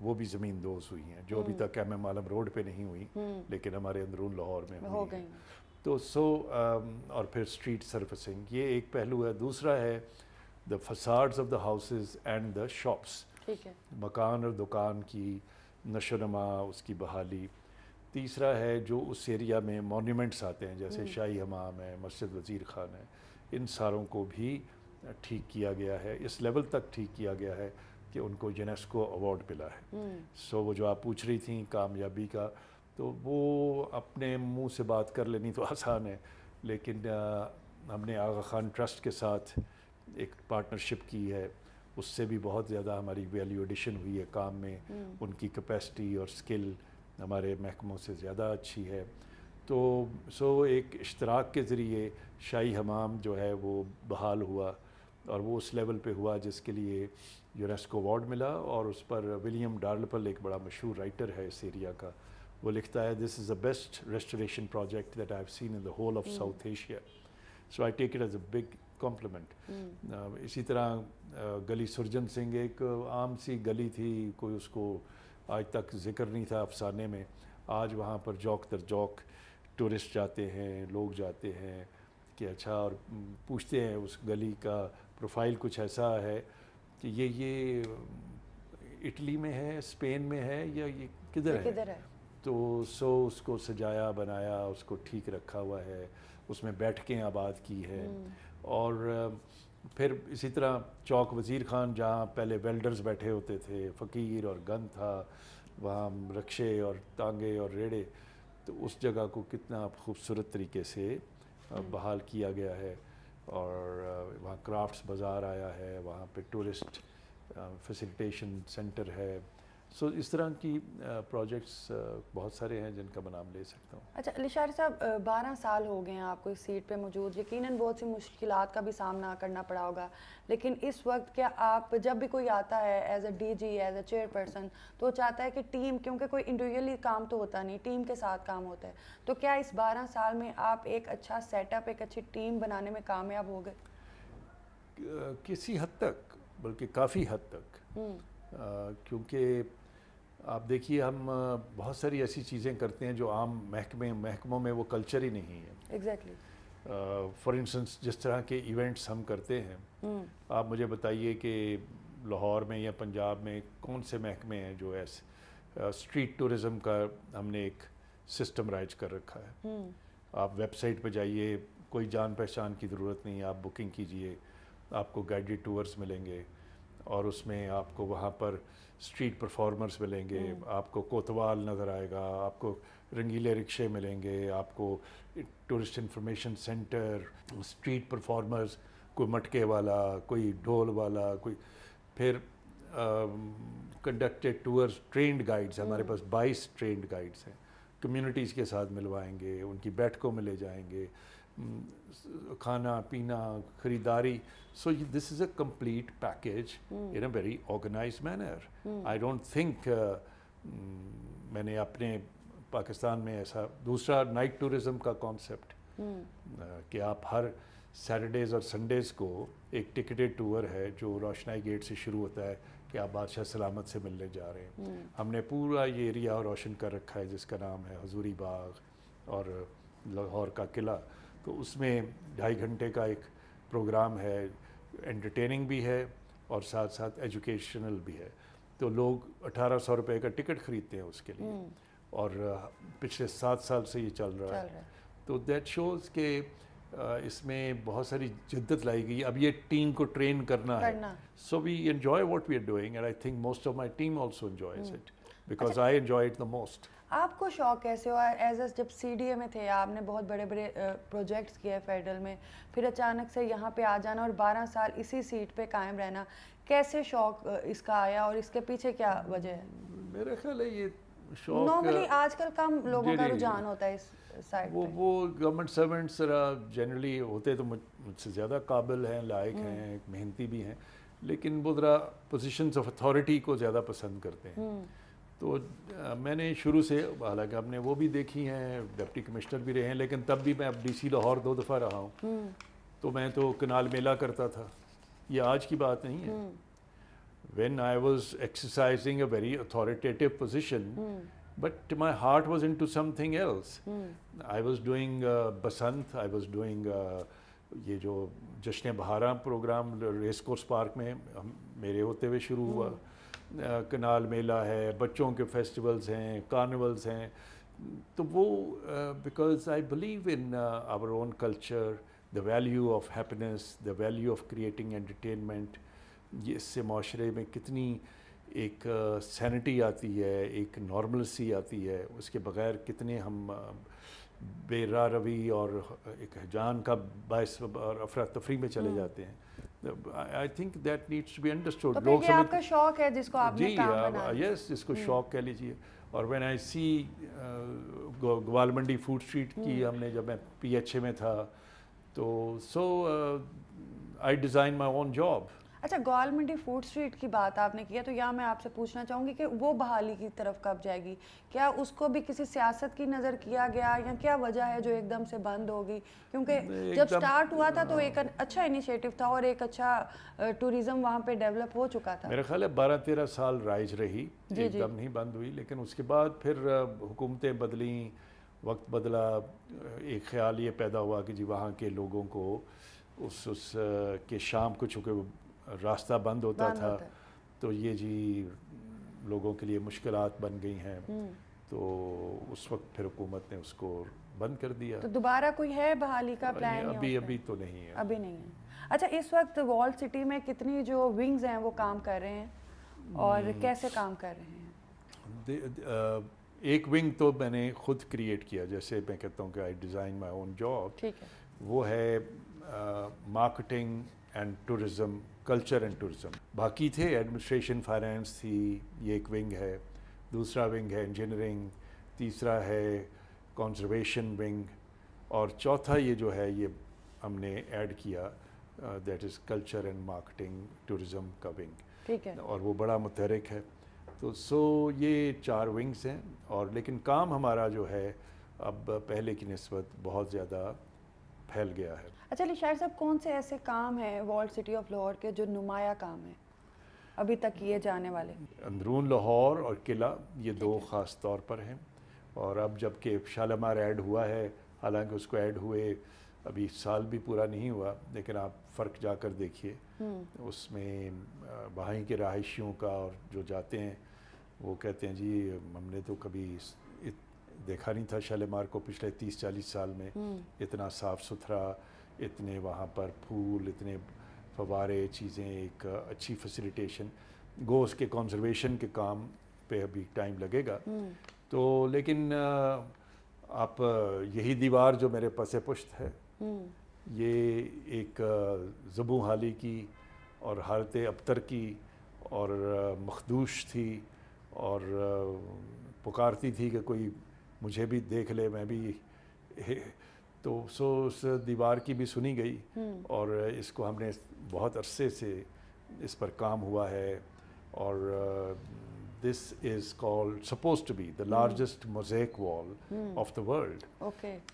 وہ بھی زمین دوز ہوئی ہیں جو ابھی تک ایم عالم روڈ پہ نہیں ہوئی لیکن ہمارے اندرون لاہور میں ہوئی ہیں. تو اور پھر اسٹریٹ سرفیسنگ یہ ایک پہلو ہے. دوسرا ہے the facades of the houses and the shops, مکان اور دکان کی نشو و نما, اس کی بحالی. تیسرا ہے جو اس ایریا میں مونیومنٹس آتے ہیں جیسے شاہی حمام ہے, مسجد وزیر خان ہے, ان ساروں کو بھی ٹھیک کیا گیا ہے, اس لیول تک ٹھیک کیا گیا ہے کہ ان کو یونیسکو ایوارڈ ملا ہے. سو وہ جو آپ پوچھ رہی تھیں کامیابی کا, تو وہ اپنے منہ سے بات کر لینی تو آسان ہے, لیکن ہم نے آغا خان ٹرسٹ کے ساتھ ایک پارٹنرشپ کی ہے, اس سے بھی بہت زیادہ ہماری ویلیو ایڈیشن ہوئی ہے کام میں. ان کی کیپیسٹی اور سکل ہمارے محکموں سے زیادہ اچھی ہے. تو ایک اشتراک کے ذریعے شاہی حمام جو ہے وہ بحال ہوا, اور وہ اس لیول پہ ہوا جس کے لیے یونیسکو ایوارڈ ملا. اور اس پر ولیم ڈارلپل ایک بڑا مشہور رائٹر ہے اس ایریا کا, وہ لکھتا ہے this is the best restoration project that I have seen in the whole of South Asia. So I take it as a big compliment. اسی طرح گلی سرجن سنگھ ایک عام سی گلی تھی, کوئی اس کو آج تک ذکر نہیں تھا افسانے میں. آج وہاں پر جوک در جوک ٹورسٹ جاتے ہیں, لوگ جاتے ہیں کہ اچھا, اور پوچھتے ہیں اس گلی کا پروفائل کچھ ایسا ہے کہ یہ اٹلی میں ہے, اسپین میں ہے, یا یہ کدھر ہے. تو اس کو سجایا بنایا, اس کو ٹھیک رکھا ہوا ہے, اس میں بیٹھکیں آباد کی ہے. اور پھر اسی طرح چوک وزیر خان جہاں پہلے ویلڈرز بیٹھے ہوتے تھے, فقیر اور گن تھا, وہاں رکشے اور ٹانگے اور ریڑے, تو اس جگہ کو کتنا خوبصورت طریقے سے بحال کیا گیا ہے. اور وہاں کرافٹس بازار آیا ہے, وہاں پہ ٹورسٹ فیسیلیٹیشن سینٹر ہے. سو اس طرح کی پروجیکٹس بہت سارے ہیں جن کا میں نام لے سکتا ہوں. اچھا لشاری صاحب, 12 سال ہو گئے ہیں آپ کو اس سیٹ پہ موجود, یقیناً بہت سی مشکلات کا بھی سامنا کرنا پڑا ہوگا, لیکن اس وقت کیا آپ جب بھی کوئی آتا ہے as a D G, as a چیئر پرسن, تو چاہتا ہے کہ ٹیم, کیونکہ کوئی انڈیویجولی کام تو ہوتا نہیں, ٹیم کے ساتھ کام ہوتا ہے, تو کیا اس 12 سال میں آپ ایک اچھا سیٹ اپ, ایک اچھی ٹیم بنانے میں کامیاب ہو گئے؟ کسی حد تک, بلکہ کافی حد تک. کیونکہ آپ دیکھیے ہم بہت ساری ایسی چیزیں کرتے ہیں جو عام محکموں میں وہ کلچر ہی نہیں ہے. ایگزیکٹلی. فار انسٹنس جس طرح کے ایونٹس ہم کرتے ہیں, آپ مجھے بتائیے کہ لاہور میں یا پنجاب میں کون سے محکمے ہیں جو اسٹریٹ ٹورزم کا ہم نے ایک سسٹم رائج کر رکھا ہے. آپ ویب سائٹ پہ جائیے, کوئی جان پہچان کی ضرورت نہیں, آپ بکنگ کیجئے, آپ کو گائیڈڈ ٹورز ملیں گے, اور اس میں آپ کو وہاں پر اسٹریٹ پرفارمرز ملیں گے, آپ کو کوتوال نظر آئے گا, آپ کو رنگیلے رکشے ملیں گے, آپ کو tourist information centre, street performers, کوئی مٹکے والا, کوئی ڈھول والا, کوئی پھر کنڈکٹیڈ ٹورز, ٹرینڈ گائیڈز, ہمارے پاس 22 ٹرینڈ گائیڈز ہیں, کمیونٹیز کے ساتھ ملوائیں گے, ان کی بیٹھکوں میں لے جائیں گے, کھانا پینا, خریداری. So this is a complete package in a very organized manner. I don't think میں نے اپنے پاکستان میں ایسا دوسرا نائٹ ٹورزم کا کانسیپٹ کہ آپ ہر سیٹرڈیز اور سنڈیز کو ایک ٹکٹڈ ٹور ہے جو روشنائی گیٹ سے شروع ہوتا ہے کہ آپ بادشاہ سلامت سے ملنے جا رہے ہیں. ہم نے پورا یہ ایریا روشن کر رکھا ہے جس کا نام ہے حضوری باغ اور لاہور کا قلعہ. تو اس میں 2.5 گھنٹے کا ایک پروگرام ہے, انٹرٹیننگ بھی ہے اور ساتھ ساتھ ایجوکیشنل بھی ہے. تو لوگ 1800 روپے کا ٹکٹ خریدتے ہیں اس کے لیے, اور پچھلے 7 سال سے یہ چل رہا ہے. تو دیٹ شوز کہ اس میں بہت ساری جدت لائی گئی. اب یہ ٹیم کو ٹرین کرنا ہے. So we enjoy what we are doing, and I think most of my team also enjoys it because I enjoy it the most. آپ کو شوق کیسے ہوا ایز اے, جب سی ڈی اے میں تھے آپ نے بہت بڑے بڑے پروجیکٹس کیے فیڈرل میں, پھر اچانک سے یہاں پہ آ جانا اور 12 سال اسی سیٹ پہ قائم رہنا, کیسے شوق اس کا آیا اور اس کے پیچھے کیا وجہ ہے؟ میرا خیال ہے یہ شوق نارملی آج کل کم لوگوں کا رجحان ہوتا ہے اس سائڈ پہ. وہ گورنمنٹ سرونٹس جنرلی ہوتے تو مجھ سے زیادہ قابل ہیں, لائق ہیں, محنتی بھی ہیں, لیکن وہ ذرا پوزیشنز آف اتھارٹی کو زیادہ پسند کرتے ہیں. تو میں نے شروع سے, حالانکہ ہم نے وہ بھی دیکھی ہیں, ڈپٹی کمشنر بھی رہے ہیں, لیکن تب بھی میں اب ڈی سی لاہور 2 دفعہ رہا ہوں. تو میں تو کنال میلہ کرتا تھا, یہ آج کی بات نہیں ہے. when I was exercising a very authoritative position, but my heart was into something else. I was doing Basant, I was doing یہ جو جشن بہاراں پروگرام ریس کورس پارک میں میرے ہوتے ہوئے شروع ہوا. کنال میلہ ہے, بچوں کے فیسٹیولز ہیں, کارنیولز ہیں. تو وہ because I believe in our own culture, the value of happiness, the value of creating entertainment. یہ اس سے معاشرے میں کتنی ایک سینٹی آتی ہے, ایک نارملسی آتی ہے, اس کے بغیر کتنے ہم بے راہ روی اور ایک ہجان کا باعث اور افراتفری میں چلے جاتے ہیں. I think that needs to be understood. تو پھر یہ آپ کا شوق ہے جس کو آپ نے کام بنا جی یس, جس کو شوق کہہ لیجیے. اور وین آئی سی گوال منڈی فوڈ اسٹریٹ کی ہم نے, جب میں پی ایچ اے میں تھا, تو so I design my own job. اچھا, گوال منڈی فوڈ اسٹریٹ کی بات آپ نے کی ہے, تو یہاں میں آپ سے پوچھنا چاہوں گی کہ وہ بحالی کی طرف کب جائے گی؟ کیا اس کو بھی کسی سیاست کی نظر کیا گیا, یا کیا وجہ ہے جو ایک دم سے بند ہوگی؟ کیونکہ جب سٹارٹ ہوا تھا تو ایک اچھا انیشیٹو تھا اور ایک اچھا ٹوریزم وہاں پہ ڈیولپ ہو چکا تھا. میرا خیال ہے 12-13 سال رائج رہی, ایک دم نہیں بند ہوئی. لیکن اس کے بعد پھر حکومتیں بدلیں, وقت بدلا, ایک خیال یہ پیدا ہوا کہ جی وہاں کے لوگوں کو اس کے شام کو چونکہ راستہ بند ہوتا تھا, تو یہ جی لوگوں کے لیے مشکلات بن گئی ہیں. تو اس وقت پھر حکومت نے اس کو بند کر دیا. تو دوبارہ کوئی ہے بحالی کا پلان؟ ابھی تو نہیں ہے. ابھی نہیں ہے. اچھا, اس وقت وال سٹی میں کتنی جو ونگز ہیں وہ کام کر رہے ہیں اور کیسے کام کر رہے ہیں؟ ایک ونگ تو میں نے خود کریٹ کیا, جیسے میں کہتا ہوں کہ I design my own job. ٹھیک ہے. وہ ہے marketing and tourism, culture and tourism. باقی تھے ایڈمنسٹریشن, فائنینس تھی, یہ ایک ونگ ہے. دوسرا ونگ ہے انجینئرنگ, تیسرا ہے کنزرویشن ونگ, اور چوتھا یہ جو ہے یہ ہم نے ایڈ کیا, that is culture and marketing tourism کا ونگ. ٹھیک ہے. اور وہ بڑا متحرک ہے. تو سو یہ 4 ونگز ہیں. اور لیکن کام ہمارا جو ہے اب پہلے کی نسبت بہت زیادہ پھیل گیا ہے. اچھا علی شاعر صاحب, کون سے ایسے کام ہیں وال سٹی آف لاہور کے جو نمایاں کام ہیں ابھی تک کیے جانے والے؟ اندرون لاہور اور قلعہ, یہ 2 خاص طور پر ہیں. اور اب جب کہ شالمار ایڈ ہوا ہے, حالانکہ اس کو ایڈ ہوئے ابھی سال بھی پورا نہیں ہوا, لیکن آپ فرق جا کر دیکھیے. اس میں وہاں کے رہائشیوں کا, اور جو جاتے ہیں وہ کہتے ہیں جی ہم نے تو کبھی دیکھا نہیں تھا شالمار کو پچھلے 30-40 سال میں. اتنا صاف ستھرا, اتنے وہاں پر پھول, اتنے فوارے, چیزیں, ایک اچھی فیسیلیٹیشن. گو اس کے کنزرویشن کے کام پہ ابھی ٹائم لگے گا. تو لیکن آپ یہی دیوار جو میرے پس پشت ہے, یہ ایک زبوں حالی کی اور حالت ابتر کی اور مخدوش تھی, اور پکارتی تھی کہ کوئی مجھے بھی دیکھ لے, میں بھی. تو سو اس دیوار کی بھی سنی گئی, اور اس کو ہم نے بہت عرصے سے اس پر کام ہوا ہے. اور this is called suppose to be the largest mosaic wall of the world.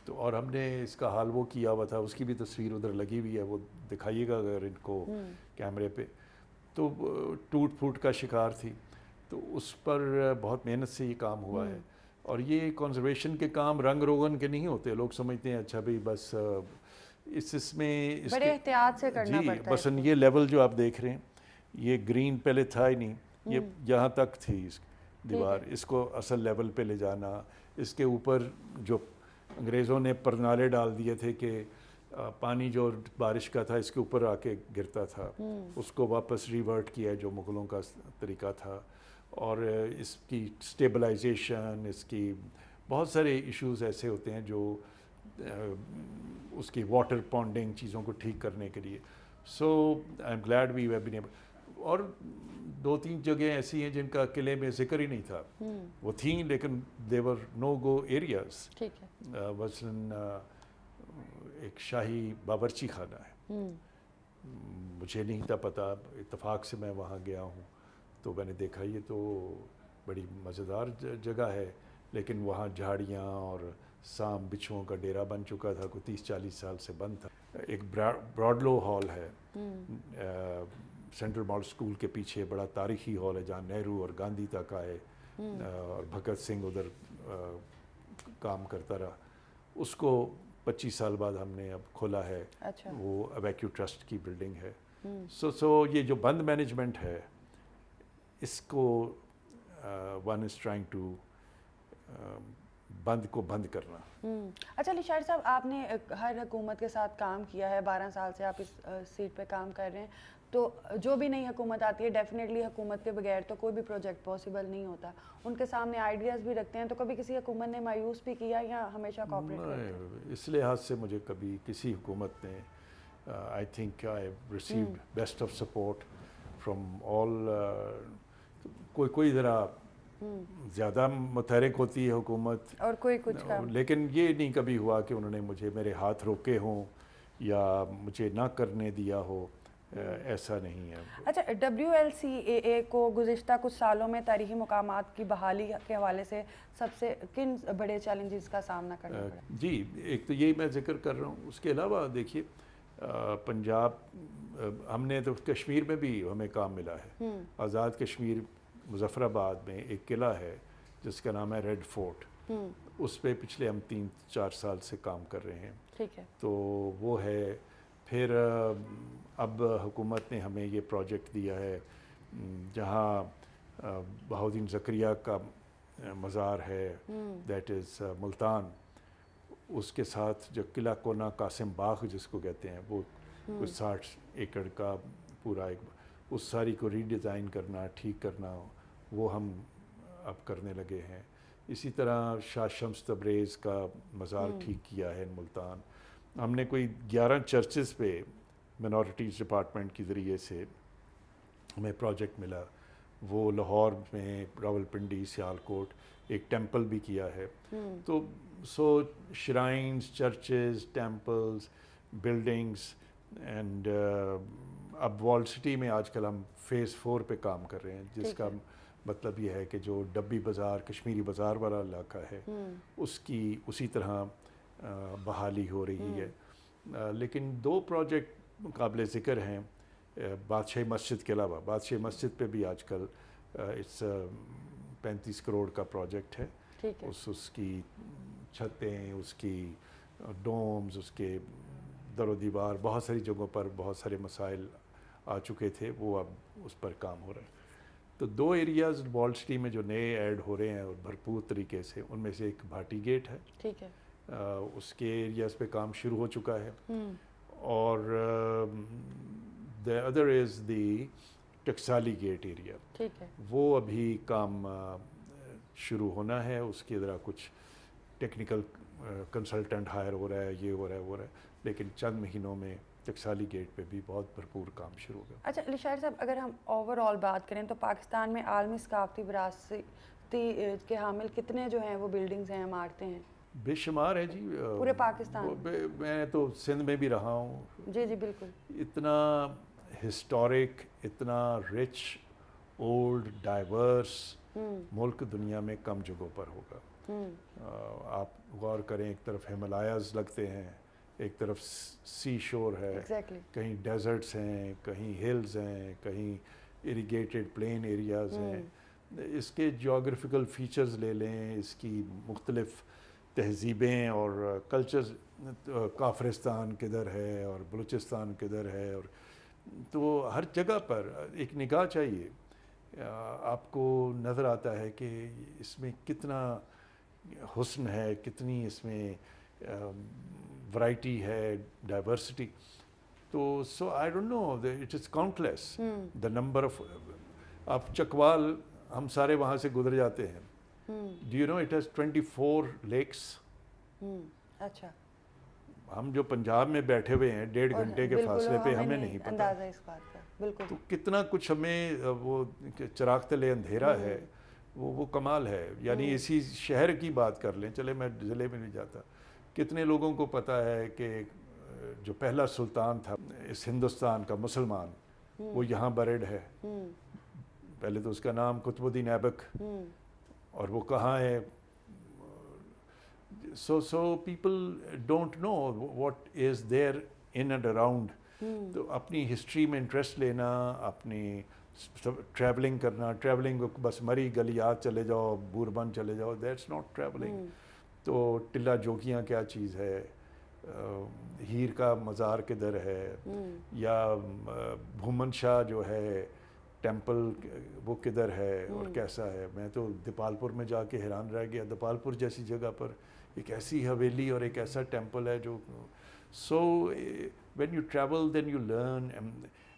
تو اور ہم نے اس کا حال وہ کیا ہوا تھا, اس کی بھی تصویر ادھر لگی ہوئی ہے, وہ دکھائیے گا اگر ان کو کیمرے پہ. تو ٹوٹ پھوٹ کا شکار تھی, تو اس پر بہت محنت سے یہ کام ہوا ہے. اور یہ کنزرویشن کے کام رنگ روغن کے نہیں ہوتے. لوگ سمجھتے ہیں اچھا بھائی بس اس میں بڑے احتیاط سے کرنا پڑتا ہے. جی بس یہ لیول جو آپ دیکھ رہے ہیں, یہ گرین پہلے تھا ہی نہیں, یہ یہاں تک تھی اس دیوار. اس کو اصل لیول پہ لے جانا, اس کے اوپر جو انگریزوں نے پرنالے ڈال دیے تھے کہ پانی جو بارش کا تھا اس کے اوپر آ کے گرتا تھا, اس کو واپس ریورٹ کیا جو مغلوں کا طریقہ تھا. اور اس کی سٹیبلائزیشن, اس کی بہت سارے ایشوز ایسے ہوتے ہیں جو اس کی واٹر پونڈنگ چیزوں کو ٹھیک کرنے کے لیے. So I am glad we have been able. اور 2-3 جگہیں ایسی ہیں جن کا قلعے میں ذکر ہی نہیں تھا, وہ تھیں لیکن دیور نو گو ایریاز. مثلاً ایک شاہی باورچی خانہ ہے, مجھے نہیں تھا پتہ, اتفاق سے میں وہاں گیا ہوں تو میں نے دیکھا یہ تو بڑی مزیدار جگہ ہے, لیکن وہاں جھاڑیاں اور سام بچھوؤں کا ڈیرا بن چکا تھا, کوئی 30-40 سال سے بند تھا. ایک براڈلو ہال ہے سینٹرل ماڈل اسکول کے پیچھے بڑا تاریخی ہال ہے جہاں نہرو اور گاندھی تک آئے اور بھگت سنگھ ادھر کام کرتا رہا. اس کو 25 سال بعد ہم نے اب کھولا ہے. وہ اویکیو ٹرسٹ کی بلڈنگ ہے. سو یہ جو بند مینجمنٹ ہے اس کو ون از ٹرائنگ ٹو بند کو بند کرنا. اچھا علی شاعر صاحب، آپ نے ہر حکومت کے ساتھ کام کیا ہے، 12 سال سے آپ اس سیٹ پہ کام کر رہے ہیں، تو جو بھی نئی حکومت آتی ہے ڈیفینیٹلی حکومت کے بغیر تو کوئی بھی پروجیکٹ پاسبل نہیں ہوتا. ان کے سامنے آئیڈیاز بھی رکھتے ہیں، تو کبھی کسی حکومت نے مایوس بھی کیا یا ہمیشہ کوآپریٹ کرتے ہیں؟ اس لحاظ سے مجھے کبھی کسی حکومت نے I think I have received best of support from all. کوئی ذرا زیادہ متحرک ہوتی ہے حکومت اور کوئی کچھ کام، لیکن یہ نہیں کبھی ہوا کہ انہوں نے مجھے میرے ہاتھ روکے ہوں یا مجھے نہ کرنے دیا ہو. ایسا نہیں ہے. اچھا WLCAA کو گزشتہ کچھ سالوں میں تاریخی مقامات کی بحالی کے حوالے سے سب سے کن بڑے چیلنجز کا سامنا کرنا پڑا؟ جی ایک تو یہی میں ذکر کر رہا ہوں. اس کے علاوہ دیکھیے پنجاب ہم نے تو کشمیر میں بھی ہمیں کام ملا ہے. آزاد کشمیر مظفر آباد میں ایک قلعہ ہے جس کا نام ہے ریڈ فورٹ. اس پہ پچھلے ہم 3-4 سال سے کام کر رہے ہیں. ٹھیک ہے. تو وہ ہے. پھر اب حکومت نے ہمیں یہ پروجیکٹ دیا ہے جہاں بہاؤالدین زکریا کا مزار ہے، دیٹ از ملتان. اس کے ساتھ جو قلعہ کونا قاسم باغ جس کو کہتے ہیں، وہ کچھ 60 ایکڑ کا پورا ایک، اس ساری کو ری ڈیزائن کرنا، ٹھیک کرنا، وہ ہم اب کرنے لگے ہیں. اسی طرح شاہ شمس تبریز کا مزار ٹھیک کیا ہے ملتان. ہم نے کوئی 11 چرچز پہ منورٹیز ڈپارٹمنٹ کے ذریعے سے ہمیں پروجیکٹ ملا. وہ لاہور میں، راولپنڈی، سیالکوٹ ایک ٹیمپل بھی کیا ہے. تو shrines, churches, temples, buildings and اب وال سٹی میں آج کل ہم فیز 4 پہ کام کر رہے ہیں، جس کا مطلب یہ ہے کہ جو ڈبی بازار، کشمیری بازار والا علاقہ ہے اس کی اسی طرح بحالی ہو رہی ہے. لیکن 2 پروجیکٹ قابل ذکر ہیں بادشاہی مسجد کے علاوہ. بادشاہی مسجد پہ بھی آج کل اس 35 کروڑ کا پروجیکٹ ہے. اس کی چھتیں، اس کی ڈومز، اس کے در و دیوار، بہت ساری جگہوں پر بہت سارے مسائل آ چکے تھے، وہ اب اس پر کام ہو رہا ہے. تو 2 ایریاز وال سٹی میں جو نئے ایڈ ہو رہے ہیں اور بھرپور طریقے سے، ان میں سے ایک بھاٹی گیٹ ہے. ٹھیک ہے. اس کے ایریاز پہ کام شروع ہو چکا ہے. اور the other is the Taksali gate area. ٹھیک ہے. وہ ابھی کام شروع ہونا ہے. اس کے ذرا کچھ ٹیکنیکل کنسلٹنٹ ہائر ہو رہا ہے، یہ ہو رہا ہے، وہ رہا ہے، لیکن چند مہینوں میں ٹکسالی گیٹ پہ بھی بہت بھرپور کام شروع ہوگا. اچھا علی شاعر صاحب، اگر ہم اوور آل بات کریں تو پاکستان میں عالمی ثقافتی وراثتی کے حامل کتنے جو ہیں وہ بلڈنگز ہیں، عمارتیں ہیں؟ بے شمار ہے جی، پورے پاکستان. میں تو سندھ میں بھی رہا ہوں. جی جی بالکل. اتنا ہسٹورک، اتنا رچ، اولڈ، ڈائیورس ملک دنیا میں کم جگہوں پر ہوگا. آپ غور کریں، ایک طرف ہمالیاز لگتے ہیں، ایک طرف سی شور ہے، کہیں ڈیزرٹس ہیں، کہیں ہلز ہیں، کہیں اریگیٹڈ پلین ایریاز ہیں. اس کے جیوگرافیکل فیچرز لے لیں، اس کی مختلف تہذیبیں اور کلچرز، کافرستان کدھر ہے اور بلوچستان کدھر ہے، اور تو ہر جگہ پر ایک نگاہ چاہیے. آپ کو نظر آتا ہے کہ اس میں کتنا حسن ہے، کتنی اس میں ورائٹی ہے، ڈائیورسٹی. تو so I don't know, it is countless the number of. آپ چکوال، ہم سارے وہاں سے گزر جاتے ہیں. Do you know it has 24 lakes. اچھا. ہم جو پنجاب میں بیٹھے ہوئے ہیں 1.5 گھنٹے کے فاصلے پہ، ہمیں نہیں پتا اندازہ اس بات کا. بالکل. تو کتنا کچھ ہمیں وہ چراغ تلے اندھیرا ہے، وہ کمال ہے. یعنی اسی شہر کی بات کر لیں، چلے میں ضلع میں نہیں جاتا، کتنے لوگوں کو پتہ ہے کہ جو پہلا سلطان تھا اس ہندوستان کا مسلمان، وہ یہاں بریڈ ہے. پہلے تو اس کا نام قطب الدین ایبک، اور وہ کہاں ہے. So people don't know what is there in and around تو اپنی ہسٹری میں انٹرسٹ لینا, اپنی ٹریولنگ کرنا, ٹریولنگ بس مری گلیات چلے جاؤ, بوربن چلے جاؤ, دیٹس ناٹ ٹریولنگ. تو ٹلہ جوکیاں کیا چیز ہے, ہیر کا مزار کدھر ہے, یا بھومن شاہ جو ہے ٹیمپل وہ کدھر ہے اور کیسا ہے. میں تو دیپال پور میں جا کے حیران رہ گیا. دیپال پور جیسی جگہ پر ایک ایسی حویلی اور ایک ایسا ٹیمپل ہے جو so when you travel then you learn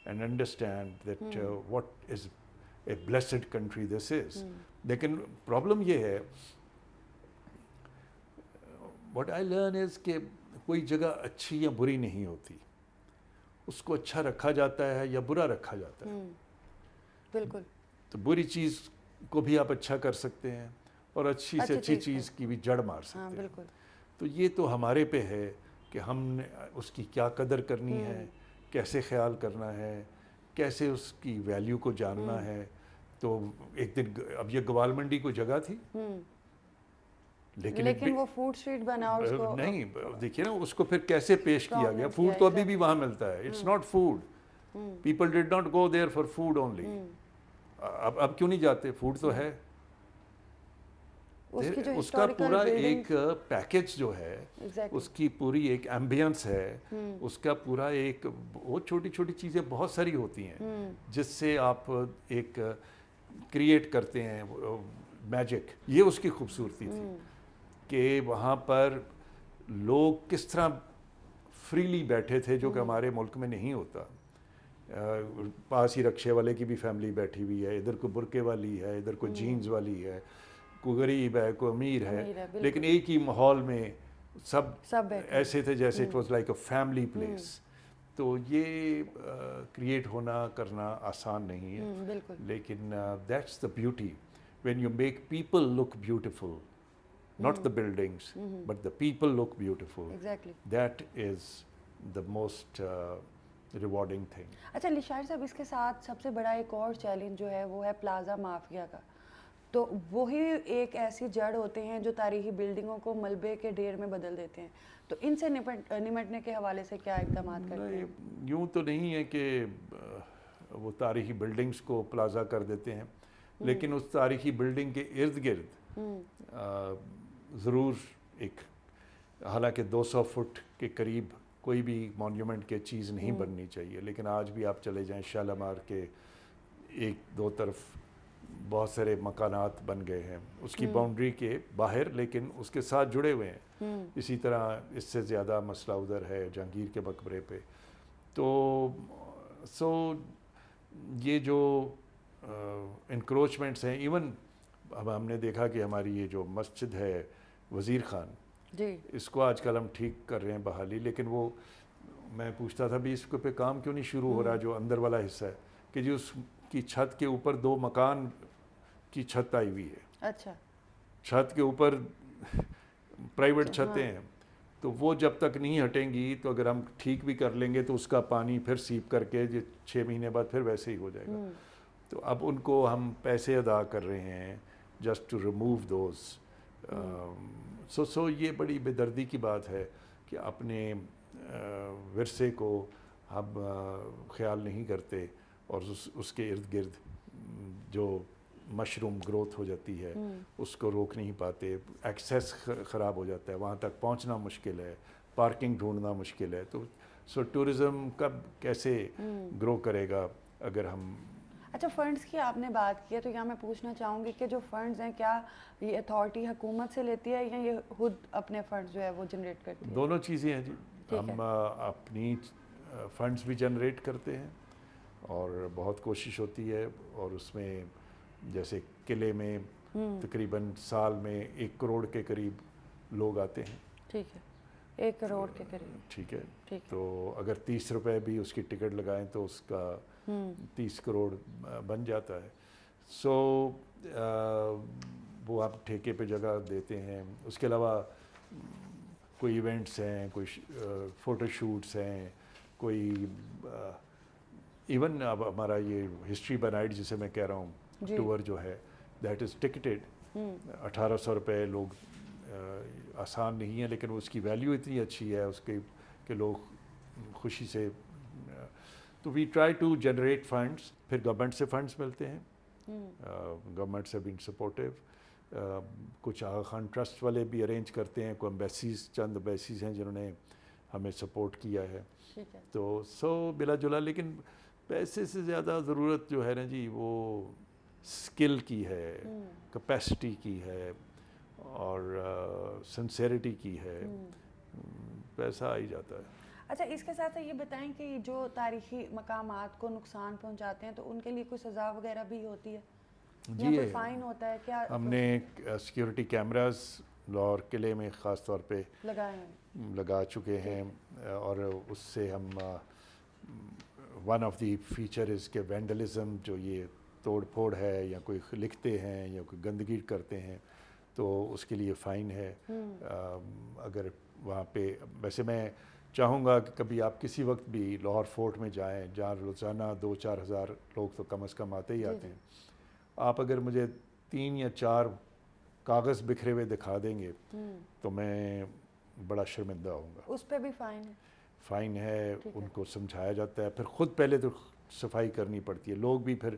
and understand that what is a blessed country this is. لیکن پرابلم یہ ہے, واٹ آئی لرن از کہ کوئی جگہ اچھی یا بری نہیں ہوتی, اس کو اچھا رکھا جاتا ہے یا برا رکھا جاتا ہے. بالکل. تو بری چیز کو بھی آپ اچھا کر سکتے ہیں اور اچھی سے اچھی چیز کی بھی جڑ مار سکتے ہیں. بالکل. تو یہ تو ہمارے پہ ہے کہ ہم نے اس کی کیا قدر کرنی ہے, کیسے خیال کرنا ہے, کیسے اس کی ویلیو کو جاننا ہے. تو ایک دن اب یہ گوال منڈی کوئی جگہ تھی, لیکن وہ فوڈ اسٹریٹ بنا اور اس کو نہیں, دیکھیے نا اس کو پھر کیسے پیش کیا گیا. فوڈ تو ابھی بھی وہاں ملتا ہے. It's not food, people did not go there for food only. اب کیوں نہیں جاتے, فوڈ تو ہے. اس کا پورا ایک پیکج جو ہے, اس کی پوری ایک ایمبینس ہے, اس کا پورا ایک بہت چھوٹی چھوٹی چیزیں بہت ساری ہوتی ہیں جس سے آپ ایک کریٹ کرتے ہیں میجک. یہ اس کی خوبصورتی تھی کہ وہاں پر لوگ کس طرح فریلی بیٹھے تھے, جو کہ ہمارے ملک میں نہیں ہوتا. پاس ہی رکشے والے کی بھی فیملی بیٹھی ہوئی ہے, ادھر کو برقعے والی ہے, ادھر کو جینز والی ہے, کوئی غریب ہے, کوئی امیر ہے, لیکن ایک ہی ماحول میں سب ایسے تھے جیسے it was like a family place. تو یہ کریٹ ہونا کرنا آسان نہیں ہے, لیکن that's the beauty when you make people look beautiful, not the buildings, but the people look beautiful. Exactly. That is the most rewarding thing. اچھا لشار صاحب, اس کے ساتھ سب سے بڑا ایک اور چیلنج جو ہے وہ ہے پلازا مافیا کا. تو وہی ایک ایسی جڑ ہوتے ہیں جو تاریخی بلڈنگوں کو ملبے کے ڈھیر میں بدل دیتے ہیں. تو ان سے نمٹنے کے حوالے سے کیا اقدامات کرتے ہیں؟ یوں تو نہیں ہے کہ وہ تاریخی بلڈنگز کو پلازا کر دیتے ہیں, لیکن اس تاریخی بلڈنگ کے ارد گرد ضرور ایک, حالانکہ 200 فٹ کے قریب کوئی بھی مونیومنٹ کی چیز نہیں بننی چاہیے, لیکن آج بھی آپ چلے جائیں شالمار کے ایک دو طرف بہت سارے مکانات بن گئے ہیں اس کی باؤنڈری کے باہر, لیکن اس کے ساتھ جڑے ہوئے ہیں. اسی طرح اس سے زیادہ مسئلہ ادھر ہے جہانگیر کے مقبرے پہ. تو یہ جو انکروچمنٹس ہیں, ایون اب ہم نے دیکھا کہ ہماری یہ جو مسجد ہے وزیر خان, اس کو آج کل ہم ٹھیک کر رہے ہیں بحالی, لیکن وہ میں پوچھتا تھا بھی اس پہ کام کیوں نہیں شروع ہو رہا, جو اندر والا حصہ ہے کہ جو اس کی چھت کے اوپر 2 مکان کی چھت آئی ہوئی ہے. اچھا, چھت کے اوپر پرائیویٹ چھتیں ہیں, تو وہ جب تک نہیں ہٹیں گی تو اگر ہم ٹھیک بھی کر لیں گے تو اس کا پانی پھر سیپ کر کے 6 مہینے بعد پھر ویسے ہی ہو جائے گا. تو اب ان کو ہم پیسے ادا کر رہے ہیں جسٹ ٹو ریموو دوز. سو یہ بڑی بے دردی کی بات ہے کہ اپنے ورثے کو ہم خیال نہیں کرتے, اور اس کے ارد گرد جو مشروم گروتھ ہو جاتی ہے اس کو روک نہیں پاتے. ایکسیس خراب ہو جاتا ہے, وہاں تک پہنچنا مشکل ہے, پارکنگ ڈھونڈنا مشکل ہے. تو سو ٹورزم کب کیسے گرو کرے گا اگر ہم. اچھا, فنڈز کی آپ نے بات کی ہے, تو یہاں میں پوچھنا چاہوں گی کہ جو فنڈز ہیں کیا یہ اتھارٹی حکومت سے لیتی ہے یا یہ خود اپنے فنڈز جو ہے وہ جنریٹ کرتی ہے؟ دونوں چیزیں ہیں جی. ہم اپنی فنڈز بھی جنریٹ کرتے ہیں اور بہت کوشش ہوتی ہے, اور اس میں جیسے قلعے میں تقریباً سال میں 1 کروڑ کے قریب لوگ آتے ہیں. ٹھیک ہے, 1 کروڑ کے قریب. ٹھیک ہے, تو اگر 30 روپے بھی اس کی ٹکٹ لگائیں تو اس کا 30 کروڑ بن جاتا ہے. سو وہ آپ ٹھیکے پہ جگہ دیتے ہیں. اس کے علاوہ کوئی ایونٹس ہیں, کوئی فوٹو شوٹس ہیں, کوئی ایون اب ہمارا یہ ہسٹری بائی نائٹ جسے میں کہہ رہا ہوں ٹور جو ہے دیٹ از ٹکٹیڈ. 1800 روپے لوگ, آسان نہیں ہے, لیکن اس کی ویلیو اتنی اچھی ہے اس کی کہ لوگ خوشی سے تو we try to generate funds, پھر گورنمنٹ سے فنڈس ملتے ہیں, گورنمنٹ سے بین سپورٹیو, کچھ آغا خان ٹرسٹ والے بھی ارینج کرتے ہیں, کوئی امبیسیز, چند امبیسیز ہیں جنہوں نے ہمیں سپورٹ کیا ہے. تو بلا جلا, لیکن پیسے سے زیادہ ضرورت جو ہے نا جی وہ اسکل کی ہے, کیپیسٹی کی ہے, اور سنسیریٹی کی ہے. پیسہ آ ہی جاتا ہے. اچھا, اس کے ساتھ یہ بتائیں کہ جو تاریخی مقامات کو نقصان پہنچاتے ہیں تو ان کے لیے کوئی سزا وغیرہ بھی ہوتی ہے یا کوئی فائن ہوتا ہے کیا؟ ہم نے سیکیورٹی کیمراز لاہور قلعے میں خاص طور پہ لگا چکے ہیں, اور اس سے ہم one of the feature is کہ وینڈلزم, جو یہ توڑ پھوڑ ہے یا کوئی لکھتے ہیں یا کوئی گندگی کرتے ہیں تو اس کے لیے فائن ہے. اگر وہاں پہ, ویسے میں چاہوں گا کہ کبھی آپ کسی وقت بھی لاہور فورٹ میں جائیں جہاں روزانہ 2-4 ہزار لوگ تو کم از کم آتے ہی آتے ہیں, آپ اگر مجھے 3 یا 4 کاغذ بکھرے ہوئے دکھا دیں گے تو میں بڑا شرمندہ ہوں گا. اس پہ بھی فائن ہے؟ فائن ہے, ان کو سمجھایا جاتا ہے, پھر خود پہلے تو صفائی کرنی پڑتی ہے, لوگ بھی پھر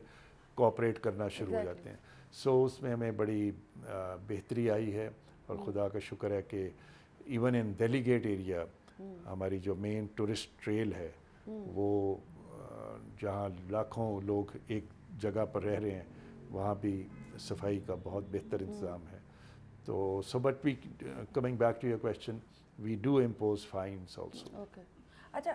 کوآپریٹ کرنا شروع ہو جاتے ہیں. اس میں ہمیں بڑی بہتری آئی ہے, اور خدا کا شکر ہے کہ even in Delhi gate area ہماری جو مین ٹورسٹ ٹریل ہے وہ جہاں لاکھوں لوگ ایک جگہ پر رہ رہے ہیں وہاں بھی صفائی کا بہت بہتر انتظام ہے. تو but we coming back to your question, we do impose fines also. Okay. اچھا,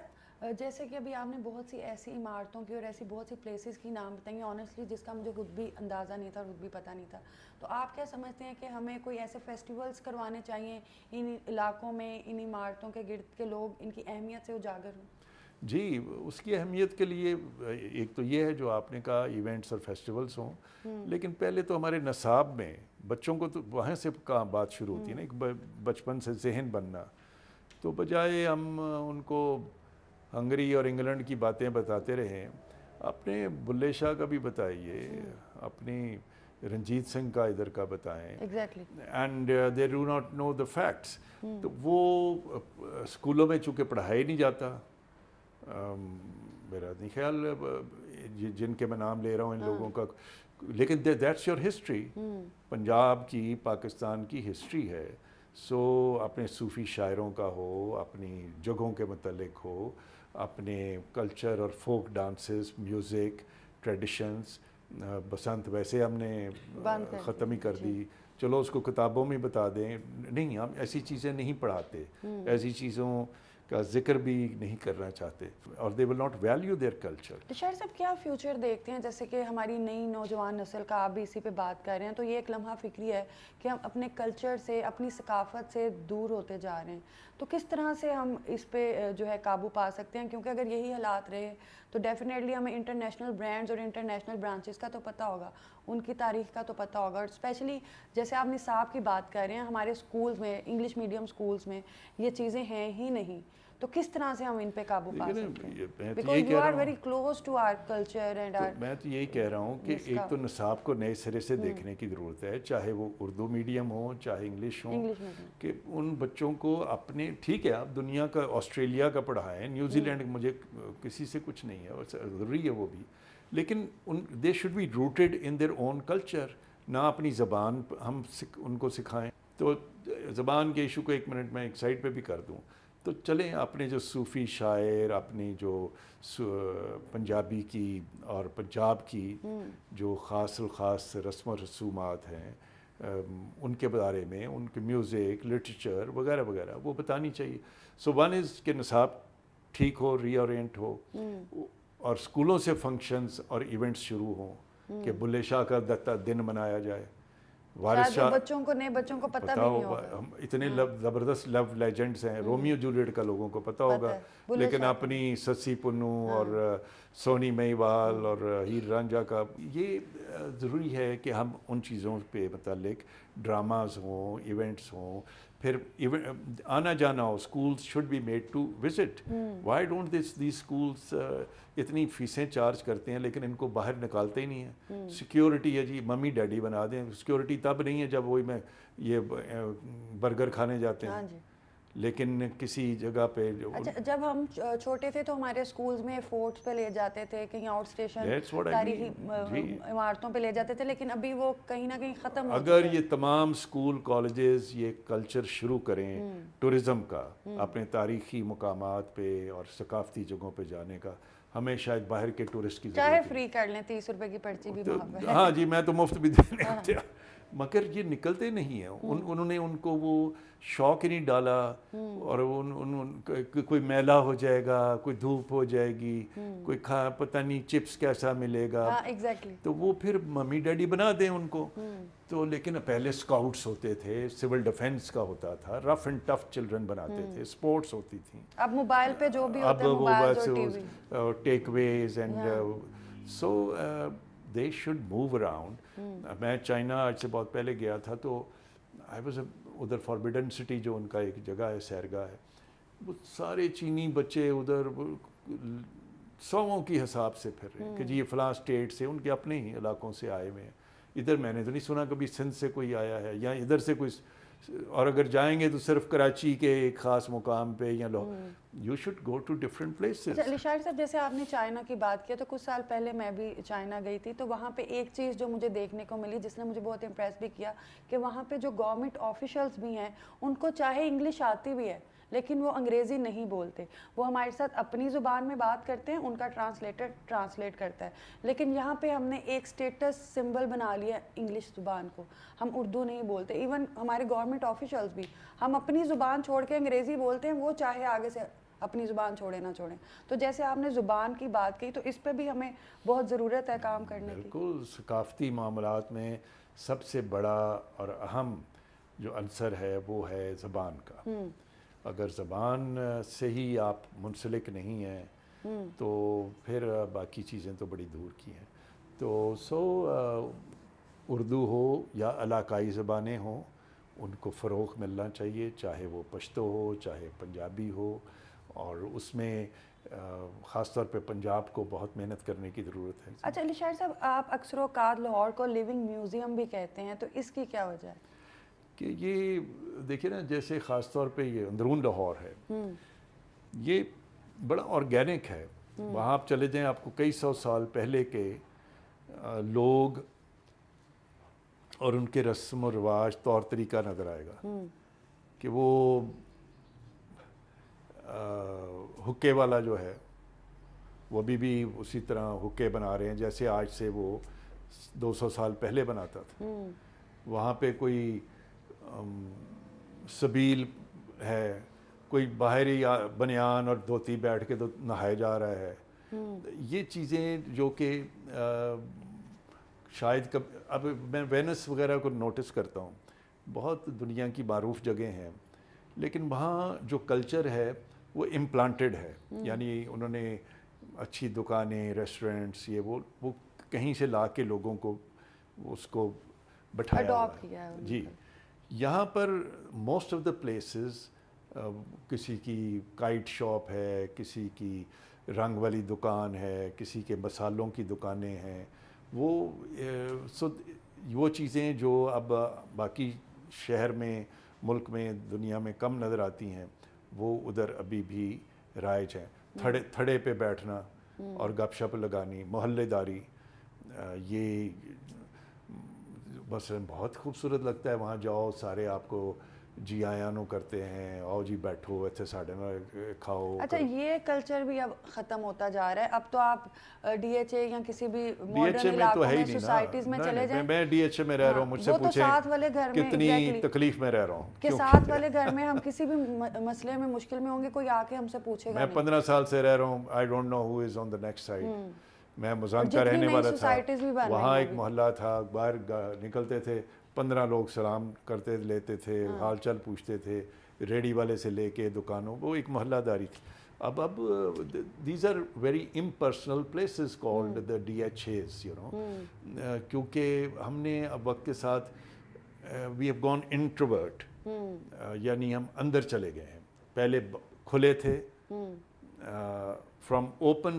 جیسے کہ ابھی آپ نے بہت سی ایسی عمارتوں کی اور ایسی بہت سی پلیسز کی نام بتائیں گے آنیسٹلی جس کا مجھے خود بھی اندازہ نہیں تھا, خود بھی پتہ نہیں تھا. تو آپ کیا سمجھتے ہیں کہ ہمیں کوئی ایسے فیسٹیولز کروانے چاہیے ان علاقوں میں, ان عمارتوں کے گرد کے لوگ ان کی اہمیت سے اجاگر ہوں؟ جی, اس کی اہمیت کے لیے ایک تو یہ ہے جو آپ نے کہا ایونٹس اور فیسٹیولز ہوں, لیکن پہلے تو ہمارے نصاب میں بچوں کو تو وہاں سے کہاں بات شروع ہوتی ہے نا, ایک بچپن سے ذہن بننا. تو بجائے ہم ان کو ہنگری اور انگلینڈ کی باتیں بتاتے رہیں, اپنے بلے شاہ کا بھی بتائیے, اپنی رنجیت سنگھ کا ادھر کا بتائیں, and they do not know the facts. تو وہ اسکولوں میں چونکہ پڑھایا ہی نہیں جاتا, میرا نہیں خیال جن کے میں نام لے رہا ہوں ان لوگوں کا, لیکن دیٹس یور ہسٹری, پنجاب کی, پاکستان کی ہسٹری ہے. اپنے صوفی شاعروں کا ہو, اپنی جگہوں کے متعلق ہو, اپنے کلچر اور folk dances, music, traditions. Basant ویسے ہم نے ختم ہی کر دی, چلو اس کو کتابوں میں بتا دیں, نہیں, ہم ایسی چیزیں نہیں پڑھاتے, ایسی چیزوں کا ذکر بھی نہیں کرنا چاہتے, اور they will not value their culture. تو شاعر صاحب کیا فیوچر دیکھتے ہیں, جیسے کہ ہماری نئی نوجوان نسل کا آپ بھی اسی پہ بات کر رہے ہیں, تو یہ ایک لمحہ فکری ہے کہ ہم اپنے کلچر سے, اپنی ثقافت سے دور ہوتے جا رہے ہیں, تو کس طرح سے ہم اس پہ جو ہے قابو پا سکتے ہیں؟ کیونکہ اگر یہی حالات رہے تو ڈیفینیٹلی ہمیں انٹرنیشنل برانڈز اور انٹرنیشنل برانچز کا تو پتہ ہوگا, ان کی تاریخ کا تو پتہ ہوگا, اور اسپیشلی جیسے آپ نصاب کی بات کر رہے ہیں, ہمارے اسکولز میں, انگلش میڈیم اسکولز میں یہ چیزیں ہیں ہی نہیں, تو کس طرح سے ہم ان پہ قابو پا سکتے ہیں؟ Because you are very close to our culture and our. میں تو یہی کہہ رہا ہوں کہ ایک تو نصاب کو نئے سرے سے دیکھنے کی ضرورت ہے, چاہے وہ اردو میڈیم ہو چاہے انگلش ہو, کہ ان بچوں کو اپنے, ٹھیک ہے آپ دنیا کا, آسٹریلیا کا پڑھائیں, نیوزی لینڈ, مجھے کسی سے کچھ نہیں ہے, ضروری ہے وہ بھی, لیکن they should be rooted in their own culture, نہ اپنی زبان ہم ان کو سکھائیں. تو زبان کے ایشو کو 1 منٹ میں ایک سائڈ پہ بھی کر دوں, تو چلیں اپنے جو صوفی شاعر, اپنی جو پنجابی کی اور پنجاب کی جو خاص الخاص رسم و رسومات ہیں ان کے بارے میں, ان کے میوزک, لٹریچر وغیرہ وغیرہ وہ بتانی چاہیے. ون از کہ نصاب ٹھیک ہو, ری اورینٹ ہو, اور اسکولوں سے فنکشنز اور ایونٹس شروع ہوں کہ بلے شاہ کا دن منایا جائے, وارث شاہ, بچوں کو نئے بچوں کو پتہ بھی نہیں ہوگا, اتنے زبردست لو لیجنڈز ہیں, رومیو جولیٹ کا لوگوں کو پتہ ہوگا, لیکن اپنی سسی پنو اور سونی مہیوال اور ہیر رانجھا کا, یہ ضروری ہے کہ ہم ان چیزوں پہ متعلق ڈراماز ہوں, ایونٹس ہوں, پھر آنا جانا ہو. Schools should be made to visit. Why don't these schools اتنی فیسیں چارج کرتے ہیں لیکن ان کو باہر نکالتے ہی نہیں ہیں. سیکیورٹی ہے جی, ممی ڈیڈی بنا دیں, سیکیورٹی تب نہیں ہے جب وہی میں یہ برگر کھانے جاتے ہیں, لیکن کسی جگہ پہ جو اچھا جب ہم چھوٹے تھے تو ہمارے اسکولز میں فورٹس پہ لے جاتے تھے, کہیں آؤٹ اسٹیشن تاریخی عمارتوں پہ لے جاتے تھے, لیکن ابھی وہ کہیں نہ کہیں ختم ہو اگر یہ تمام اسکول کالجز یہ کلچر شروع کریں ٹورزم کا, اپنے تاریخی مقامات پہ اور ثقافتی جگہوں پہ جانے کا, ہمیں شاید باہر کے ٹورسٹ کی چاہے فری کر لیں, 30 روپے کی پرچی بھی وہاں پہ. ہاں جی, میں تو مفت بھی دینے ہوتے ہیں, مگر یہ نکلتے نہیں ہیں. انہوں نے ان کو وہ شوق ہی نہیں ڈالا, اور کوئی میلہ ہو جائے گا, کوئی دھوپ ہو جائے گی, کوئی پتہ نہیں چپس کیسا ملے گا, تو وہ پھر ممی ڈیڈی بنا دیں ان کو. تو لیکن پہلے اسکاؤٹس ہوتے تھے, سول ڈیفنس کا ہوتا تھا, رف اینڈ ٹف چلڈرن بناتے تھے, اسپورٹس ہوتی تھیں. اب موبائل پہ جو بھی ہوتا ہے, موبائل اور T V, tech wise, and so they should move around. میں چائنا آج سے بہت پہلے گیا تھا, تو I was ادھر فاربیڈن سٹی جو ان کا ایک جگہ ہے, سیرگاہ ہے, وہ سارے چینی بچے ادھر سووں کی حساب سے پھر رہے ہیں کہ جی یہ فلاں اسٹیٹ سے, ان کے اپنے ہی علاقوں سے آئے ہوئے ہیں. ادھر میں نے تو نہیں سنا کبھی سندھ سے کوئی آیا ہے یا ادھر سے کوئی, اور اگر جائیں گے تو صرف کراچی کے ایک خاص مقام پہ یا you should go to different places. Ali شاعر صاحب, جیسے آپ نے چائنا کی بات کی, تو کچھ سال پہلے میں بھی چائنا گئی تھی, تو وہاں پہ ایک چیز جو مجھے دیکھنے کو ملی جس نے مجھے بہت امپریس بھی کیا, کہ وہاں پہ جو گورنمنٹ آفیشلز بھی ہیں ان کو چاہے انگلش آتی بھی ہے لیکن وہ انگریزی نہیں بولتے, وہ ہمارے ساتھ اپنی زبان میں بات کرتے ہیں, ان کا ٹرانسلیٹر ٹرانسلیٹ کرتا ہے. لیکن یہاں پہ ہم نے ایک اسٹیٹس سمبل بنا لیا انگلش زبان کو, ہم اردو نہیں بولتے. ایون ہمارے گورنمنٹ آفیشلز بھی, ہم اپنی زبان چھوڑ کے انگریزی بولتے ہیں, وہ چاہے آگے سے اپنی زبان چھوڑے نہ چھوڑیں. تو جیسے آپ نے زبان کی بات کی, تو اس پہ بھی ہمیں بہت ضرورت ہے کام کرنے کی. بالکل, ثقافتی معاملات میں سب سے بڑا اور اہم جو عنصر ہے وہ ہے زبان کا. اگر زبان سے ہی آپ منسلک نہیں ہیں تو پھر باقی چیزیں تو بڑی دور کی ہیں. تو اردو ہو یا علاقائی زبانیں ہوں, ان کو فروغ ملنا چاہیے, چاہے وہ پشتو ہو چاہے پنجابی ہو, اور اس میں خاص طور پہ پنجاب کو بہت محنت کرنے کی ضرورت ہے. اچھا علی شاعر صاحب, آپ اکثر اوقات لاہور کو لیونگ میوزیم بھی کہتے ہیں, تو اس کی کیا وجہ ہے؟ کہ یہ دیکھیں نا, جیسے خاص طور پہ یہ اندرون لاہور ہے, یہ بڑا آرگینک ہے. وہاں آپ چلے جائیں, آپ کو کئی سو سال پہلے کے لوگ اور ان کے رسم و رواج, طور طریقہ نظر آئے گا. کہ وہ حکے والا جو ہے وہ ابھی بھی اسی طرح حکے بنا رہے ہیں جیسے آج سے وہ 200 سال پہلے بناتا تھا. وہاں پہ کوئی سبیل ہے, کوئی باہری بنیان اور دھوتی بیٹھ کے تو نہائے جا رہا ہے. یہ چیزیں جو کہ شاید اب میں وینس وغیرہ کو نوٹس کرتا ہوں, بہت دنیا کی معروف جگہیں ہیں, لیکن وہاں جو کلچر ہے وہ امپلانٹڈ ہے. یعنی انہوں نے اچھی دکانیں, ریسٹورنٹس, یہ وہ کہیں سے لا کے لوگوں کو اس کو بٹھایا ہوا ہے. جی, یہاں پر موسٹ آف دا پلیسز, کسی کی کائٹ شاپ ہے, کسی کی رنگ والی دکان ہے, کسی کے مسالوں کی دکانیں ہیں, وہ چیزیں جو اب باقی شہر میں, ملک میں, دنیا میں کم نظر آتی ہیں, وہ ادھر ابھی بھی رائج ہیں. تھڑے پہ بیٹھنا اور گپ شپ لگانی, محلے داری, یہ مثلاً بہت خوبصورت لگتا ہے. وہاں جاؤ, سارے آپ کو جی آیانو کرتے ہیں, آؤ جی بیٹھو ایسے ساڑھے میں کھاؤ. اچھا, یہ کلچر بھی اب ختم ہوتا جا رہا ہے. اب تو آپ ڈی ایچ اے یا کسی بھی ماڈرن علاقوں میں, سوسائٹیز میں چلے جائیں. میں ڈی ایچ اے میں رہ رہا ہوں, مجھ سے پوچھیں کتنی تکلیف میں رہ رہا ہوں, کہ ساتھ والے گھر میں ہم کسی بھی مسئلے میں, مشکل میں ہوں گے, کوئی آ کے ہم سے پوچھے گا. میں 15 سال سے رہ رہا ہوں, I don't know who is on the next side. میں مزان کا رہنے والا تھا, وہاں ایک محلہ تھا, باہر نکلتے تھے 15 لوگ سلام کرتے لیتے تھے, حال چال پوچھتے تھے, ریڈی والے سے لے کے دکانوں, وہ ایک محلہ داری تھی. اب these are very impersonal places called the D H As, you know, کیونکہ ہم نے اب وقت کے ساتھ وی ہیو گون انٹروورٹ, یعنی ہم اندر چلے گئے ہیں. پہلے کھلے تھے, from open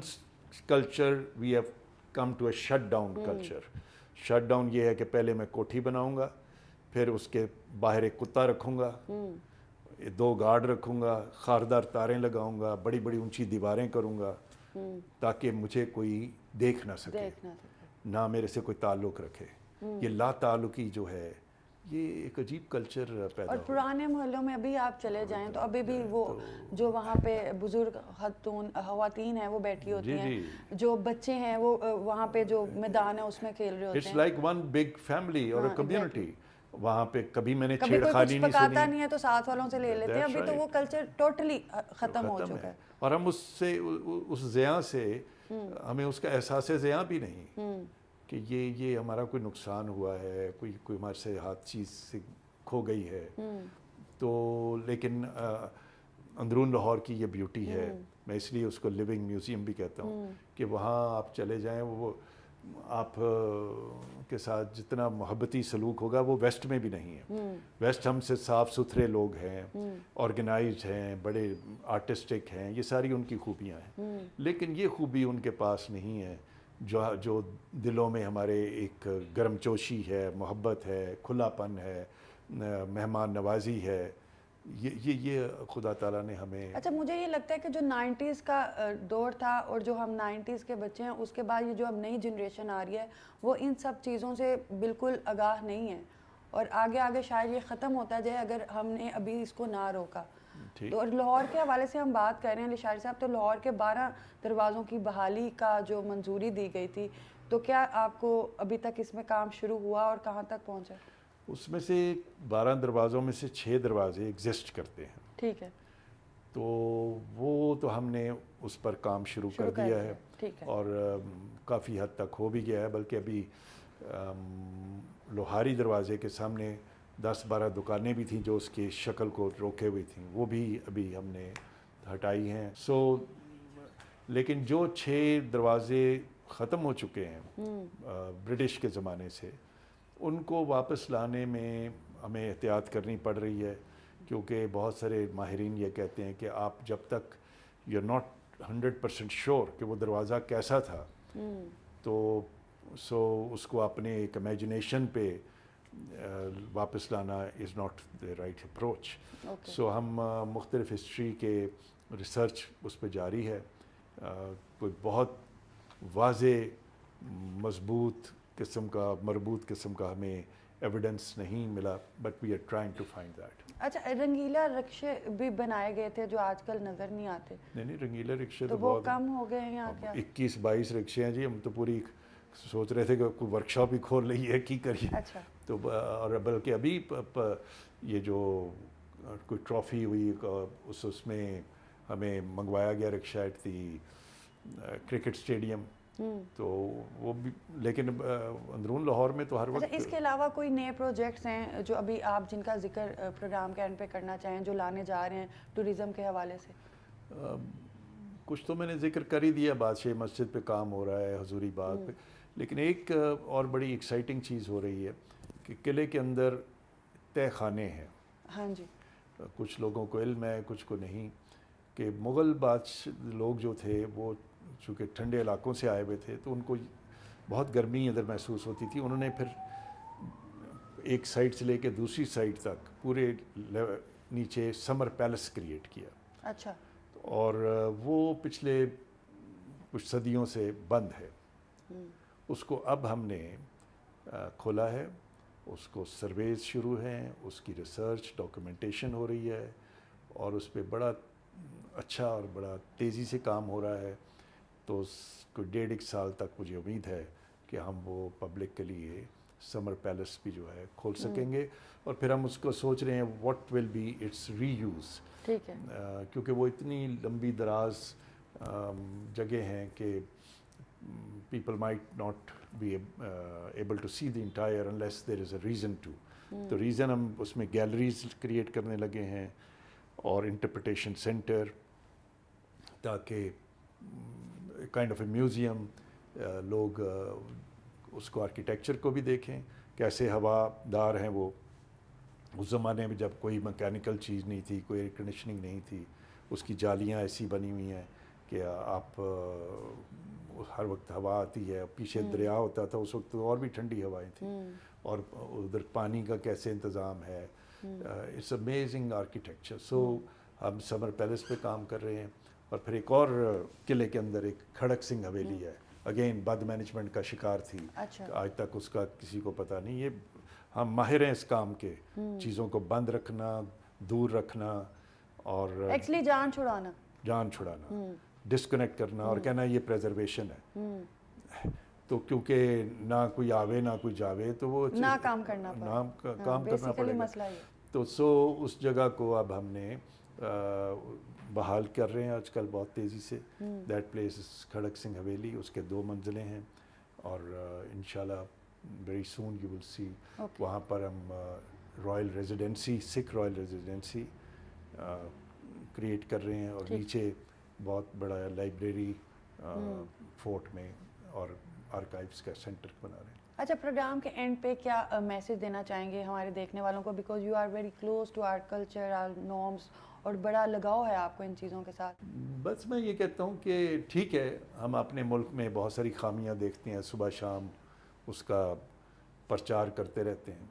culture we have come to a shut down culture. Shut down یہ ہے کہ پہلے میں کوٹھی بناؤں گا, پھر اس کے باہر ایک کتا رکھوں گا, 2 گارڈ رکھوں گا, خاردار تاریں لگاؤں گا, بڑی بڑی اونچی دیواریں کروں گا تاکہ مجھے کوئی دیکھ نہ سکے, نہ میرے سے کوئی تعلق رکھے. یہ لا تعلقی جو ہے یہ ایک عجیب کلچر پیدا اور پرانے محلوں میں ابھی آپ چلے جائیں تو ابھی بھی وہ جو وہاں پہ بزرگ خواتین ہیں وہ بیٹھی ہوتی ہیں, جو بچے ہیں وہ وہاں پہ جو میدان ہے اس میں کھیل رہے ہوتے ہیں. It's like one big family اور کمیونٹی. وہاں پہ کبھی میں نے کبھی کوئی چھیڑخانی کچھ نہیں پکاتا سنی. نہیں ہے تو ساتھ والوں سے لے لیتے ہیں. ابھی تو وہ کلچر ٹوٹلی ختم ہو چکا ہے. اور ہم اس زیاں سے ہمیں اس کا احساس زیاں بھی نہیں کہ یہ ہمارا کوئی نقصان ہوا ہے, کوئی ہمارے سے ہاتھ چیز سے کھو گئی ہے. تو لیکن اندرون لاہور کی یہ بیوٹی ہے, میں اس لیے اس کو لیونگ میوزیم بھی کہتا ہوں کہ وہاں آپ چلے جائیں, وہ آپ کے ساتھ جتنا محبتی سلوک ہوگا وہ ویسٹ میں بھی نہیں ہے. ویسٹ ہم سے صاف ستھرے لوگ ہیں, آرگنائزڈ ہیں, بڑے آرٹسٹک ہیں, یہ ساری ان کی خوبیاں ہیں. لیکن یہ خوبی ان کے پاس نہیں ہے جو دلوں میں ہمارے ایک گرم جوشی ہے, محبت ہے, کھلا پن ہے, مہمان نوازی ہے. یہ خدا تعالیٰ نے ہمیں. اچھا, مجھے یہ لگتا ہے کہ جو 90s کا دور تھا اور جو ہم 90s کے بچے ہیں, اس کے بعد یہ جو اب نئی جنریشن آ رہی ہے وہ ان سب چیزوں سے بالکل آگاہ نہیں ہے, اور آگے آگے شاید یہ ختم ہوتا جائے اگر ہم نے ابھی اس کو نہ روکا. تو لاہور کے حوالے سے ہم بات کر رہے ہیں لشاری صاحب, تو لاہور کے 12 دروازوں کی بحالی کا جو منظوری دی گئی تھی, تو کیا آپ کو ابھی تک اس میں کام شروع ہوا اور کہاں تک پہنچا؟ اس میں سے 12 دروازوں میں سے 6 دروازے ایگزسٹ کرتے ہیں. ٹھیک ہے. تو وہ تو ہم نے اس پر کام شروع کر دیا ہے, اور کافی حد تک ہو بھی گیا ہے. بلکہ ابھی لوہاری دروازے کے سامنے 10-12 دکانیں بھی تھیں جو اس کی شکل کو روکے ہوئی تھیں, وہ بھی ابھی ہم نے ہٹائی ہیں. لیکن جو 6 دروازے ختم ہو چکے ہیں برٹش کے زمانے سے, ان کو واپس لانے میں ہمیں احتیاط کرنی پڑ رہی ہے, کیونکہ بہت سارے ماہرین یہ کہتے ہیں کہ آپ جب تک یو آر ناٹ 100% شیور کہ وہ دروازہ کیسا تھا, تو اس کو اپنے ایک امیجنیشن پہ واپس لانا is not the right approach. ہم مختلف ہسٹری کے ریسرچ اس پہ جاری ہے. کوئی بہت واضح مضبوط قسم کا, مربوط قسم کا ہمیں ایویڈنس نہیں ملا, but we are trying to find that. اچھا, رنگیلا رکشے بھی بنائے گئے تھے جو آج کل نظر نہیں آتے. نہیں, رنگیلا رکشے تو وہ کم ہو گئے ہیں. 21-22 رکشے ہیں جی. ہم تو پوری سوچ رہے تھے کہ کوئی ورک شاپ ہی کھول لئی ہے, کی کریے. اچھا. تو اور بلکہ ابھی یہ جو کوئی ٹرافی ہوئی اس میں ہمیں منگوایا گیا رکشا ایٹ دی کرکٹ اسٹیڈیم, تو وہ بھی. لیکن اندرون لاہور میں تو ہر وقت. اس کے علاوہ کوئی نئے پروجیکٹس ہیں جو ابھی آپ جن کا ذکر پروگرام کے اینڈ پہ کرنا چاہیں, جو لانے جا رہے ہیں ٹوریزم کے حوالے سے؟ کچھ تو میں نے ذکر کر ہی دیا. بادشاہ مسجد پہ کام ہو رہا ہے, حضوری باغ پہ. لیکن ایک اور بڑی ایکسائٹنگ چیز ہو رہی ہے کہ قلعے کے اندر تہہ خانے ہیں. ہاں جی. کچھ لوگوں کو علم ہے, کچھ کو نہیں, کہ مغل بادشاہ لوگ جو تھے وہ چونکہ ٹھنڈے علاقوں سے آئے ہوئے تھے, تو ان کو بہت گرمی ادھر محسوس ہوتی تھی. انہوں نے پھر ایک سائڈ سے لے کے دوسری سائڈ تک پورے نیچے سمر پیلس کریٹ کیا. اچھا. اور وہ پچھلے کچھ صدیوں سے بند ہے. اس کو اب ہم نے کھولا ہے, اس کو سرویز شروع ہیں, اس کی ریسرچ ڈاکومنٹیشن ہو رہی ہے, اور اس پہ بڑا اچھا اور بڑا تیزی سے کام ہو رہا ہے. تو کوئی 1.5 سال تک مجھے امید ہے کہ ہم وہ پبلک کے لیے سمر پیلس بھی جو ہے کھول سکیں گے. اور پھر ہم اس کو سوچ رہے ہیں what will be its reuse. ٹھیک ہے. کیونکہ وہ اتنی لمبی دراز جگہ ہیں کہ people might not be able to see the entire unless there is a reason to. تو ریزن ہم اس میں گیلریز کریٹ کرنے لگے ہیں اور انٹرپریٹیشن سینٹر, تاکہ کائنڈ آف اے میوزیم, لوگ اس کو آرکیٹیکچر کو بھی دیکھیں کیسے ہوادار ہیں وہ. اس زمانے میں جب کوئی میکینیکل چیز نہیں تھی, کوئی ایئر کنڈیشننگ نہیں تھی, اس کی جالیاں ایسی بنی ہوئی ہیں کہ آپ ہر وقت ہوا آتی ہے. پیچھے دریا ہوتا تھا اس وقت, اور بھی ٹھنڈی ہوائیں تھیں. اور ادھر پانی کا کیسے انتظام ہے, اٹس امیزنگ آرکیٹیکچر. سو ہم سمر پیلس پہ کام کر رہے ہیں, اور پھر ایک اور قلعے کے اندر ایک کھڑک سنگھ حویلی ہے, اگین بد مینجمنٹ کا شکار تھی, آج تک اس کا کسی کو پتہ نہیں. یہ ہم ماہر ہیں اس کام کے, چیزوں کو بند رکھنا, دور رکھنا, اور ایکچولی جان چھڑانا, ڈسکنیکٹ کرنا اور کہنا یہ پریزرویشن ہے. تو کیونکہ نہ کوئی آوے نہ کوئی جاوے, تو وہ کام کرنا پڑے گا. تو اس جگہ کو اب ہم نے بحال کر رہے ہیں آج کل بہت تیزی سے. دیٹ پلیس کھڑک سنگھ حویلی, اس کے 2 منزلیں ہیں, اور انشاءاللہ ویری سون یو ول سی. وہاں پر ہم رائل ریزیڈنسی, سکھ رائل ریزیڈنسی کریٹ کر رہے ہیں, اور نیچے بہت بڑا لائبریری فورٹ میں اور آرکائیوز کا سینٹر بنا رہے ہیں. اچھا, پروگرام کے اینڈ پہ کیا میسج دینا چاہیں گے ہمارے دیکھنے والوں کو, because you are very close to our culture, our norms, اور بڑا لگاؤ ہے آپ کو ان چیزوں کے ساتھ؟ بس میں یہ کہتا ہوں کہ ٹھیک ہے, ہم اپنے ملک میں بہت ساری خامیاں دیکھتے ہیں, صبح شام اس کا پرچار کرتے رہتے ہیں,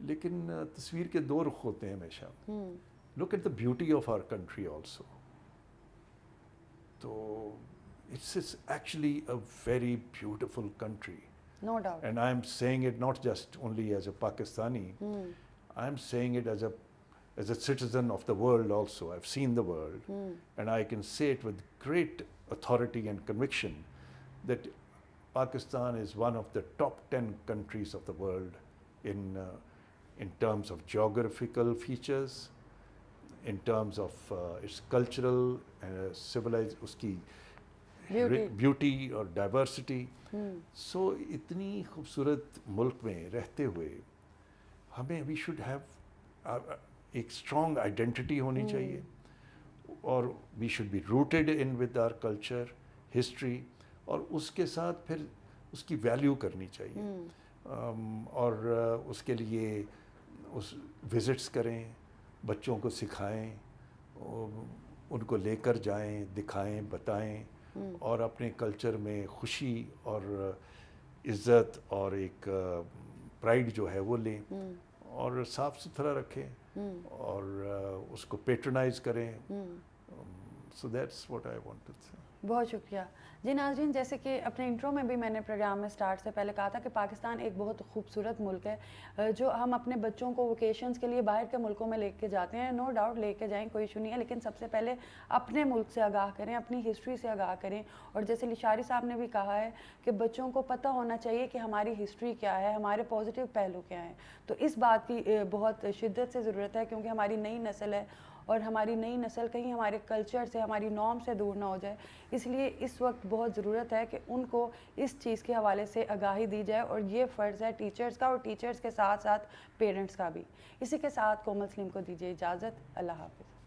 لیکن تصویر کے 2 رخ ہوتے ہیں ہمیشہ. Look at the beauty of our country also. تو it's actually a very beautiful country. No doubt. And I'm saying it not just only as a Pakistani, I'm saying it as a citizen of the world also. I've seen the world, and I can say it with great authority and conviction that Pakistan is one of the top 10 countries of the world in terms of geographical features, in terms of its cultural and civilized, uski beauty اور diversity. So اتنی خوبصورت ملک میں رہتے ہوئے ہمیں we should have ایک strong identity ہونی چاہیے, اور we should be rooted in with our culture, history, اور اس کے ساتھ پھر اس کی ویلیو کرنی چاہیے. اور اس کے لیے اس وزٹس کریں, بچوں کو سکھائیں, ان کو لے کر جائیں, دکھائیں, بتائیں, اور اپنے کلچر میں خوشی اور عزت اور ایک پرائڈ جو ہے وہ لیں, اور صاف ستھرا رکھیں, اور اس کو پیٹرنائز کریں. So that's what I want to say. بہت شکریہ. جی ناظرین, جیسے کہ اپنے انٹرو میں بھی میں نے پروگرام میں سٹارٹ سے پہلے کہا تھا کہ پاکستان ایک بہت خوبصورت ملک ہے جو ہم اپنے بچوں کو ویکیشنز کے لیے باہر کے ملکوں میں لے کے جاتے ہیں. نو ڈاؤٹ لے کے جائیں, کوئی ایشو نہیں ہے, لیکن سب سے پہلے اپنے ملک سے آگاہ کریں, اپنی ہسٹری سے آگاہ کریں. اور جیسے لشاری صاحب نے بھی کہا ہے کہ بچوں کو پتہ ہونا چاہیے کہ ہماری ہسٹری کیا ہے, ہمارے پازیٹیو پہلو کیا ہیں. تو اس بات کی بہت شدت سے ضرورت ہے, کیونکہ ہماری نئی نسل ہے, اور ہماری نئی نسل کہیں ہمارے کلچر سے, ہماری نارم سے دور نہ ہو جائے. اس لیے اس وقت بہت ضرورت ہے کہ ان کو اس چیز کے حوالے سے آگاہی دی جائے, اور یہ فرض ہے ٹیچرز کا, اور ٹیچرز کے ساتھ ساتھ پیرنٹس کا بھی. اسی کے ساتھ کومل سلیم کو دیجیے اجازت. اللہ حافظ.